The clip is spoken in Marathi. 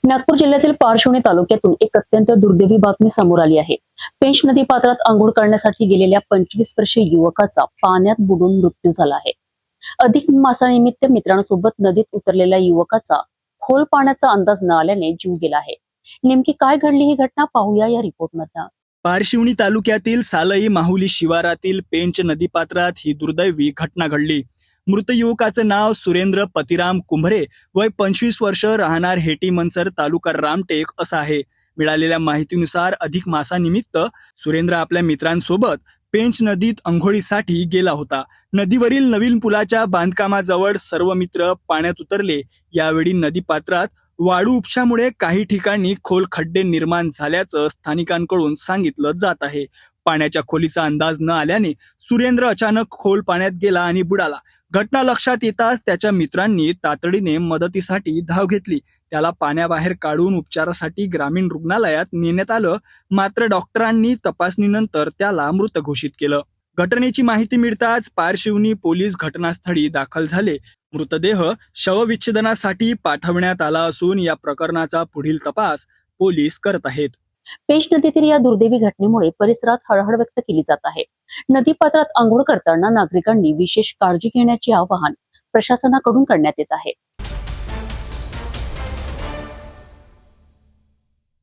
नागपूर जिल्ह्यातील पारशिवनी तालुक्यातून एक अत्यंत दुर्दैवी बातमी समोर आली आहे। पेंच नदी पात्रात आंघोळ करण्यासाठी गेलेल्या 25 वर्षीय युवकाचा पाण्यात बुडून मृत्यू झाला आहे। अधिक मासानिमित्त मित्रांसोबत नदीत उतरलेल्या युवकाचा खोल पाण्याचा अंदाज न आल्याने जीव गेला आहे। नेमकी काय घडली ही घटना पाहूया या रिपोर्टमध्ये। पारशिवनी तालुक्यातील सालई माहुली शिवारातील पेंच नदीपात्रात ही दुर्दैवी घटना घडली। मृत युवकाचं नाव सुरेंद्र पतिराम कुंभरे, वय 25 वर्ष, राहणार हेटी मनसर, तालुका रामटेक असं आहे। मिळालेल्या माहितीनुसार अधिक मासानिमित्त सुरेंद्र आपल्या मित्रांसोबत पेंच नदीत अंघोळीसाठी गेला होता। नदीवरील नवीन पुलाच्या बांधकामाजवळ सर्व मित्र पाण्यात उतरले। यावेळी नदीपात्रात वाळू उपशामुळे काही ठिकाणी खोल खड्डे निर्माण झाल्याचं स्थानिकांकडून सांगितलं जात आहे। पाण्याच्या खोलीचा अंदाज न आल्याने सुरेंद्र अचानक खोल पाण्यात गेला आणि बुडाला। घटना लक्षात येताच त्याच्या मित्रांनी तातडीने मदतीसाठी धाव घेतली। त्याला पाण्याबाहेर काढून उपचारासाठी ग्रामीण रुग्णालयात नेण्यात आलं, मात्र डॉक्टरांनी तपासणीनंतर त्याला मृत घोषित केलं। घटनेची माहिती मिळताच पारशिवनी पोलीस घटनास्थळी दाखल झाले। मृतदेह शवविच्छेदनासाठी पाठवण्यात आला असून या प्रकरणाचा पुढील तपास पोलीस करत आहेत। पेंच नदीतील या दुर्दैवी घटनेमुळे परिसरात हळहळ व्यक्त केली जात आहे। नदीपात्रात आंघोळ करताना नागरिकांनी विशेष काळजी घेण्याचे आवाहन प्रशासनाकडून करण्यात येत आहे।